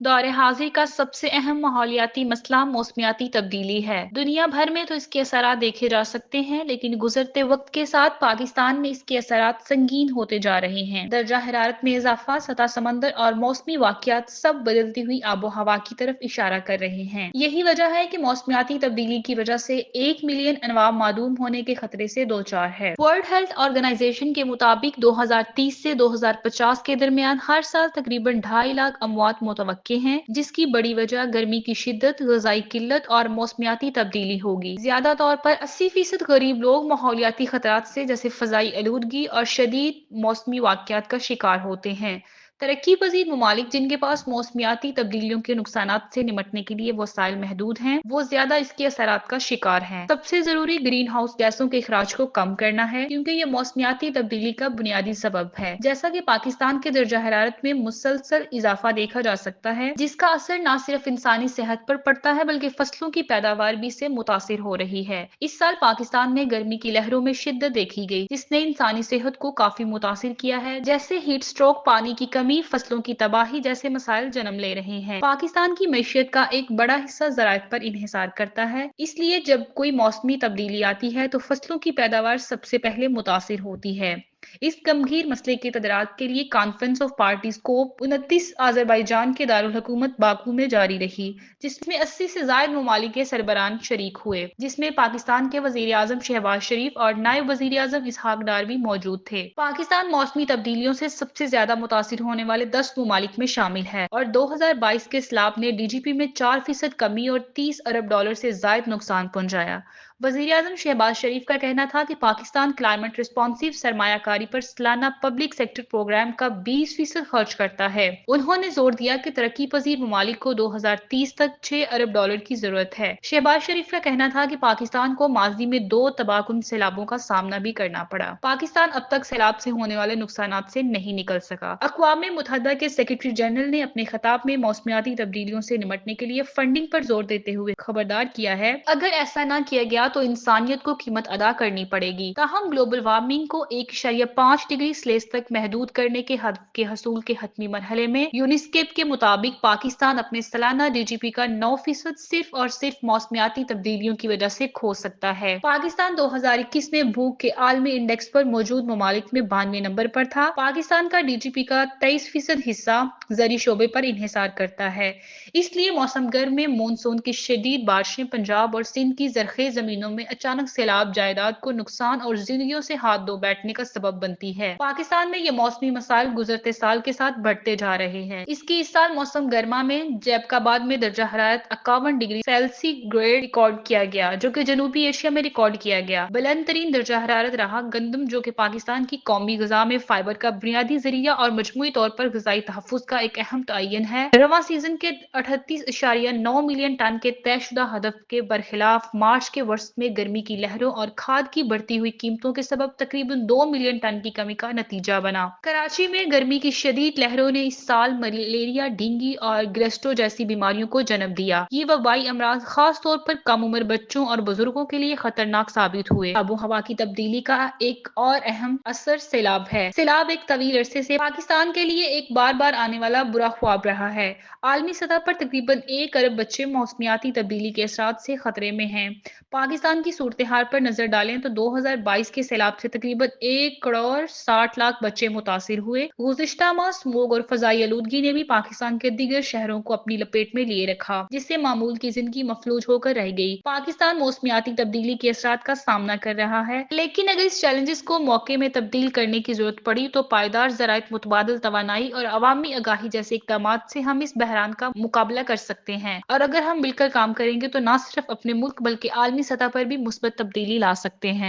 दौर हाजिर का सबसे अहम माहौलियाती मसला मौसमियाती तब्दीली है। दुनिया भर में तो इसके असरात देखे जा सकते हैं, लेकिन गुजरते वक्त के साथ पाकिस्तान में इसके असरात संगीन होते जा रहे हैं। दर्जा हरारत में इजाफा, सतह समंदर और मौसमी वाकयात सब बदलती हुई आबो हवा की तरफ इशारा कर रहे हैं। यही वजह है कि मौसमियाती तब्दीली की वजह से 1 मिलियन अनवा मादूम होने के खतरे से दो चार है। वर्ल्ड हेल्थ ऑर्गेनाइजेशन के मुताबिक 2030 से 2050 के दरमियान हर साल तकरीबन 2.5 लाख अमवात मुतवक्के हैं, जिसकी बड़ी वजह गर्मी की शिद्दत, ग़िज़ाई किल्लत और मौसमियाती तब्दीली होगी। ज्यादा तौर पर 80% गरीब लोग माहौलियाती खतरात से जैसे फ़ज़ाई आलूदगी और शदीद मौसमी वाक़यात का शिकार होते हैं। तरक्की पजीर ममालिक जिनके पास मौसमियाती तब्दीलियों के नुकसानात से निमटने के लिए वसाइल महदूद हैं, वो ज्यादा इसके असरात का शिकार हैं। सबसे जरूरी ग्रीन हाउस गैसों के अखराज को कम करना है, क्योंकि ये मौसमियाती तब्दीली का बुनियादी सबब है। जैसा कि पाकिस्तान के दर्जा हरारत में मुसलसल इजाफा देखा जा सकता है, जिसका असर न सिर्फ इंसानी सेहत पर पड़ता है बल्कि फसलों की पैदावार भी से मुतासिर हो रही है। इस साल पाकिस्तान में गर्मी की लहरों में शिद्दत देखी गई, जिसने इंसानी सेहत को काफी मुतासिर किया है, जैसे हीट स्ट्रोक, पानी की कमी, फसलों की तबाही जैसे मसाइल जन्म ले रहे हैं। पाकिस्तान की मैशियत का एक बड़ा हिस्सा ज़राअत पर इन्हिसार करता है, इसलिए जब कोई मौसमी तब्दीली आती है तो फसलों की पैदावार सबसे पहले मुतासिर होती है। इस गंभीर मसले के तदराक के लिए कॉन्फ्रेंस ऑफ पार्टीज को 29 अजरबैजान के दारुल हुकूमत बाकू में जारी रही, जिसमें 80 से ज्यादा ममालिक के सरबरान शरीक हुए, जिसमें पाकिस्तान के वजीर आजम शहबाज शरीफ और नायब वजीर आजम इसहाक डार भी मौजूद थे। पाकिस्तान मौसमी तब्दीलियों से सबसे ज्यादा मुतासिर होने वाले 10 ममालिक में शामिल है और 2022 के सैलाब ने डीजीपी में 4% कमी और $30 अरब से जायद नुकसान पहुंचाया। वजीर आजम शहबाज शरीफ का कहना था कि पाकिस्तान क्लाइमेट रिस्पॉन्सिव सरमायाकारी पर सालाना पब्लिक सेक्टर प्रोग्राम का 20% खर्च करता है। उन्होंने जोर दिया कि तरक्की पजीर ममालिक को 2030 तक $6 अरब की जरूरत है। शहबाज शरीफ का कहना था कि पाकिस्तान को माजी में 2 तबाहकुन सैलाबों का सामना भी करना पड़ा। पाकिस्तान अब तक सैलाब से होने वाले नुकसान से नहीं निकल सका। अक़वाम मुत्तहिदा के सेक्रेटरी जनरल ने अपने खिताब में मौसमियाती तब्दीलियों से निमटने के लिए फंडिंग पर जोर देते हुए खबरदार किया है, अगर ऐसा न किया गया तो इंसानियत को कीमत अदा करनी पड़ेगी। ताहम ग्लोबल वार्मिंग को 1.5 डिग्री सेल्सियस तक महदूद करने के हदफ के हसूल के हतमी मरहले में यूनिस्केप के मुताबिक पाकिस्तान अपने सालाना डीजीपी का 9% सिर्फ और सिर्फ मौसमियाती तब्दीलियों की वजह से खो सकता है। पाकिस्तान 2021 में भूख के आलमी इंडेक्स पर मौजूद ममालिक में 92 नंबर पर था। पाकिस्तान का डीजीपी का 23% हिस्सा ज़री शोबे पर इन्हिसार करता है, इसलिए मौसम गर्म में मानसून की शदीद बारिशें पंजाब और सिंध की जरखेज जमीनों में अचानक सैलाब जायदाद को नुकसान और जिंदगियों से हाथ धो बैठने का सबब बनती है। पाकिस्तान में ये मौसमी मसाइल गुजरते साल के साथ बढ़ते जा रहे हैं। इसकी इस साल मौसम गर्मा में जैकबाबाद में दर्जा हरारत 51 डिग्री सेल्सियस रिकॉर्ड किया गया, जो कि जनूबी एशिया में रिकॉर्ड किया गया। बुलंद तरीन दर्जा हरारत रहा गंदम, जो कि पाकिस्तान की कौमी ग़िज़ा में फाइबर का बुनियादी जरिया और मजमूई तौर पर ग़िज़ाई तहफ़्फ़ुज़ का एक अहम तयन है। रवां सीजन के 38.9 मिलियन टन के तयशुदा हदफ के बरखिलाफ मार्च के वर्ष में गर्मी की लहरों और खाद की बढ़ती हुई कीमतों के सबब तकरीबन 2 मिलियन टन की कमी का नतीजा बना। कराची में गर्मी की शदीद लहरों ने इस साल मलेरिया, डेंगू और ग्रेस्टो जैसी बीमारियों को जन्म दिया। ये वबाई अमराज खास तौर पर कम उम्र बच्चों और बुजुर्गों के लिए खतरनाक साबित हुए। आबो हवा की तब्दीली का एक और अहम असर सैलाब है। सैलाब एक तवील अरसे से पाकिस्तान के लिए एक बार बार आने वाला बुरा ख्वाब रहा है। आलमी सतह पर तकरीबन 1 अरब बच्चे मौसमियाती तब्दीली के असरात से खतरे में हैं। पाकिस्तान की सूरत हाल पर नजर डालें तो 2022 के सैलाब से तकरीबन 1 करोड़ 60 लाख बच्चे मुतासिर हुए। गुज़िश्ता माह स्मोग और फ़ज़ाई आलूदगी ने भी पाकिस्तान के दीगर शहरों को अपनी लपेट में लिए रखा, जिससे मामूल की जिंदगी मफलूज होकर रह गई। पाकिस्तान मौसमियाती तब्दीली के असरात का सामना कर रहा है, लेकिन अगर इस चैलेंजेस को मौके में तब्दील करने की जरूरत पड़ी तो पायदार ज़राइत, मुतबादिल तवानाई और अवामी आगाही जैसे इक़दाम से हम इस बहरान का मुकाबला कर सकते हैं। और अगर हम मिलकर काम करेंगे तो न सिर्फ अपने मुल्क बल्कि आलमी सतह पर भी मुस्बत तब्दीली ला सकते हैं।